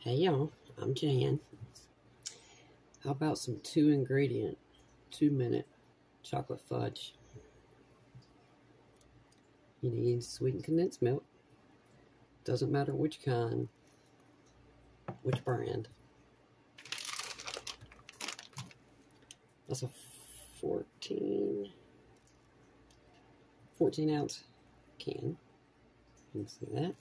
Hey y'all, I'm Jan. How about some 2-ingredient, 2-minute chocolate fudge? You need sweetened condensed milk. Doesn't matter which kind, which brand. That's a 14 ounce can. You can see that.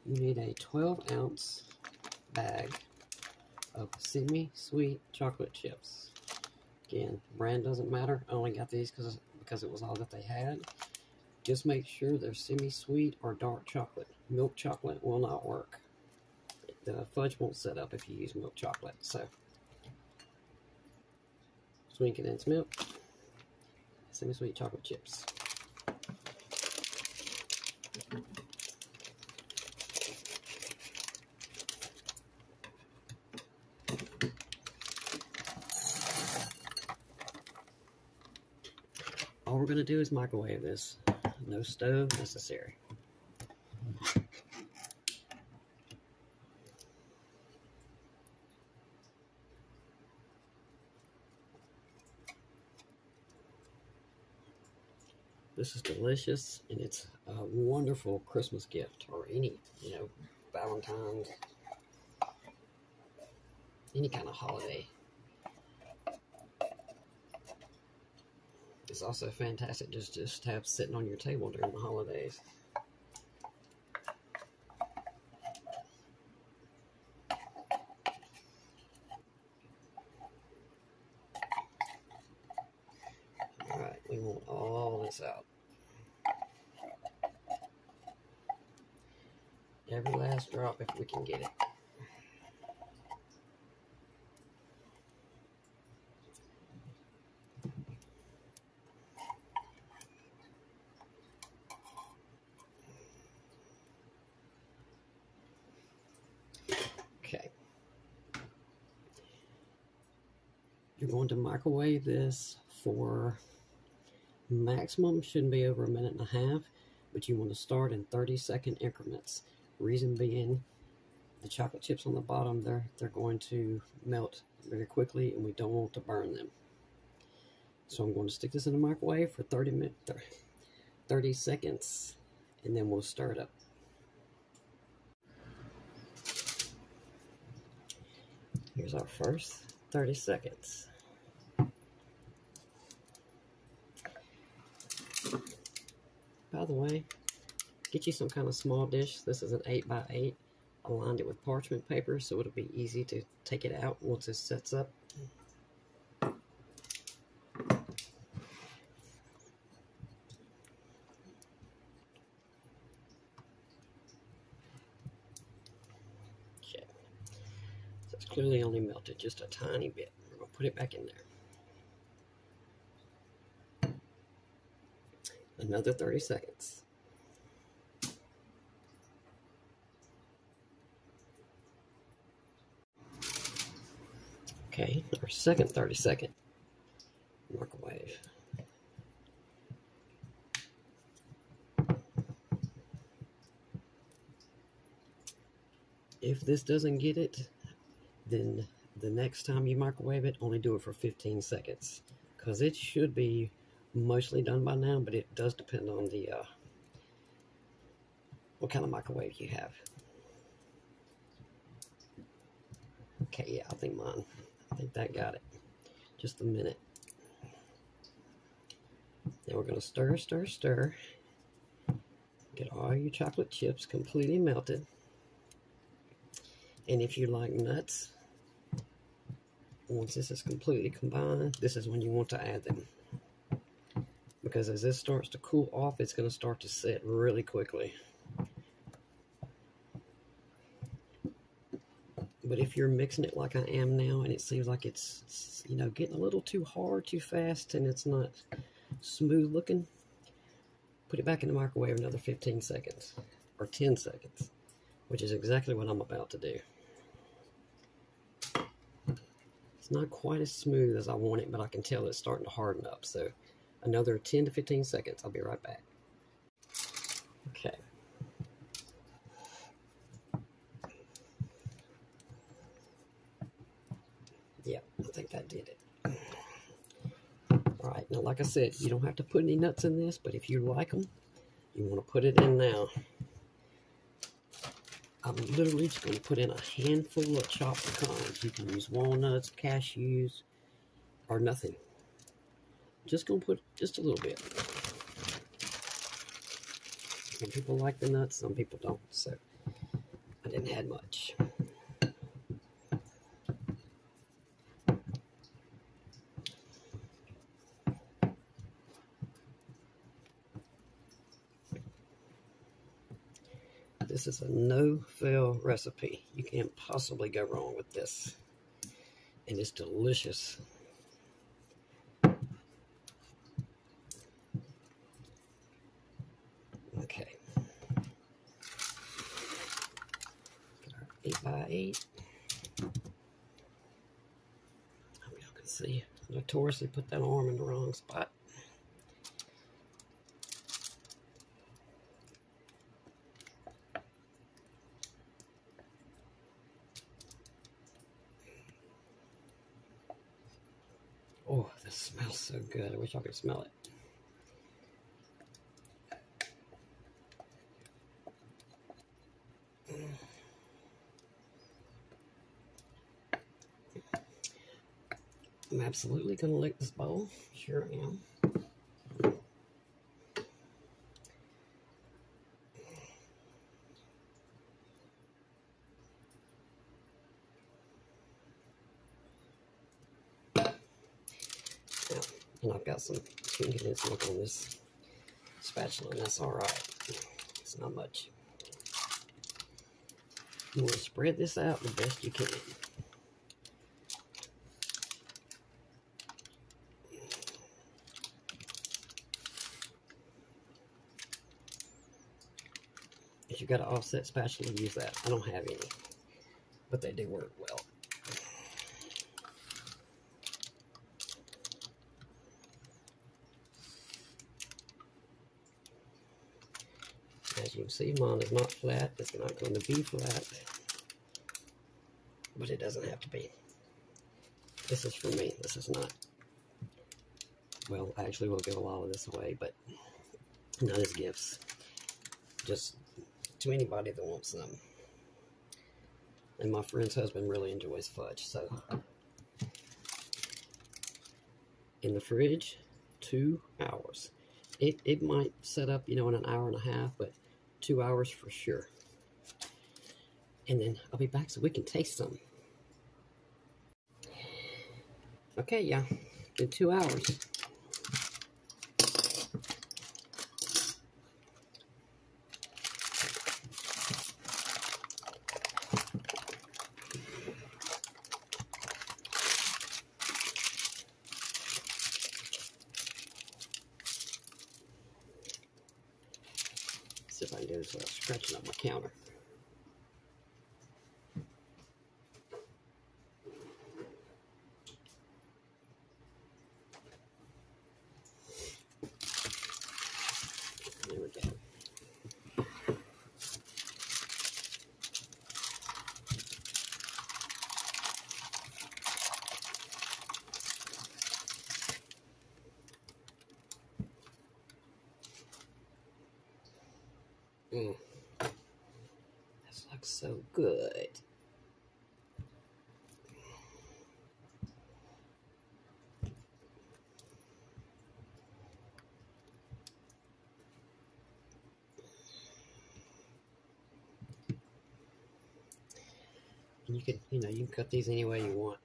You need a 12-ounce bag of semi-sweet chocolate chips. Again, brand doesn't matter. I only got these because it was all that they had. Just make sure they're semi-sweet or dark chocolate. Milk chocolate will not work. The fudge won't set up if you use milk chocolate. So, sweet condensed milk, semi-sweet chocolate chips. All we're going to do is microwave this. No stove necessary. This is delicious, and it's a wonderful Christmas gift, or any, Valentine's, any kind of holiday. It's also fantastic just to have sitting on your table during the holidays. Alright, we want all this out. Every last drop if we can get it. Okay. You're going to microwave this for maximum, shouldn't be over 1.5 minutes, but you want to start in 30-second increments. Reason being, the chocolate chips on the bottom, they're going to melt very quickly, and we don't want to burn them. So I'm going to stick this in the microwave for 30 seconds, and then we'll stir it up. Here's our first 30 seconds. By the way, get you some kind of small dish. This is an 8x8. I lined it with parchment paper so it'll be easy to take it out once it sets up. Okay. So it's clearly only melted just a tiny bit. We're going to put it back in there. Another 30 seconds. Okay, our second 30-second microwave. If this doesn't get it, then the next time you microwave it, only do it for 15 seconds. Because it should be mostly done by now, but it does depend on the what kind of microwave you have. Okay, yeah, I think that got it. Just a minute. Now we're going to stir, stir, stir. Get all your chocolate chips completely melted. And if you like nuts, once this is completely combined, this is when you want to add them. Because as this starts to cool off, it's going to start to set really quickly. But if you're mixing it like I am now, and it seems like it's, getting a little too hard, too fast, and it's not smooth looking, put it back in the microwave another 15 seconds, or 10 seconds, which is exactly what I'm about to do. It's not quite as smooth as I want it, but I can tell it's starting to harden up, so another 10 to 15 seconds. I'll be right back. Okay. think that did it. All right, now like I said, you don't have to put any nuts in this, but if you like them, you want to put it in now. I'm literally just going to put in a handful of chopped pecans. You can use walnuts, cashews, or nothing. Just going to put just a little bit. Some people like the nuts, some people don't, so I didn't add much. This is a no-fail recipe. You can't possibly go wrong with this. And it's delicious. Okay. Get our 8x8. Hope y'all can see. Notoriously put that arm in the wrong spot. Oh, this smells so good. I wish I could smell it. I'm absolutely going to lick this bowl. Sure am. And I've got some condensed milk on this spatula, and that's all right. It's not much. You want to spread this out the best you can. If you've got an offset spatula, use that. I don't have any, but they do work well. As you can see, mine is not flat. It's not going to be flat, but it doesn't have to be. This is for me. This is not. Well, actually, we'll give a lot of this away, but not as gifts. Just to anybody that wants them. And my friend's husband really enjoys fudge, so. In the fridge, 2 hours. It might set up, in an hour and a half, but 2 hours for sure. And then I'll be back so we can taste some. Okay, yeah, in 2 hours. See if I can do this without scratching up my counter. There we go. This looks so good. And you can, you can cut these any way you want.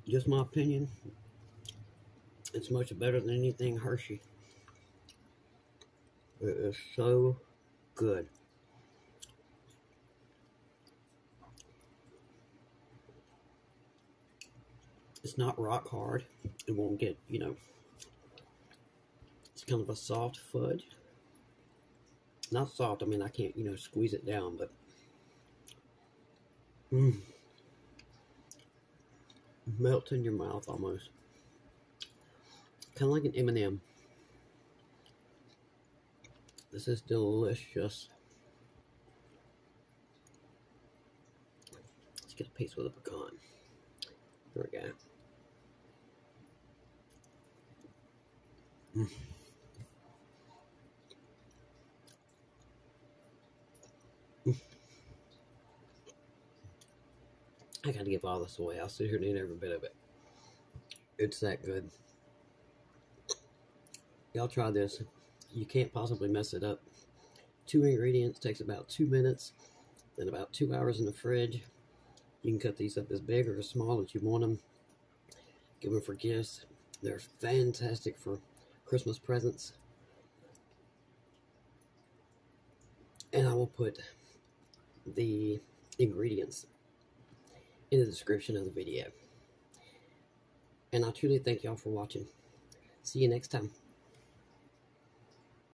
Just my opinion, It's much better than anything Hershey. It is so good. It's not rock hard. It won't get, you know, it's kind of a soft fudge. Not soft, I mean, I can't, you know, squeeze it down, but melts in your mouth almost. Kind of like an M&M. This is delicious. Let's get a piece with a pecan. There we go. I gotta give all this away. I'll sit here and eat every bit of it. It's that good. Y'all try this. You can't possibly mess it up. 2 ingredients, takes about 2 minutes, then about 2 hours in the fridge. You can cut these up as big or as small as you want them. Give them for gifts. They're fantastic for Christmas presents. And I will put the ingredients in the description of the video. And I truly thank y'all for watching. See you next time.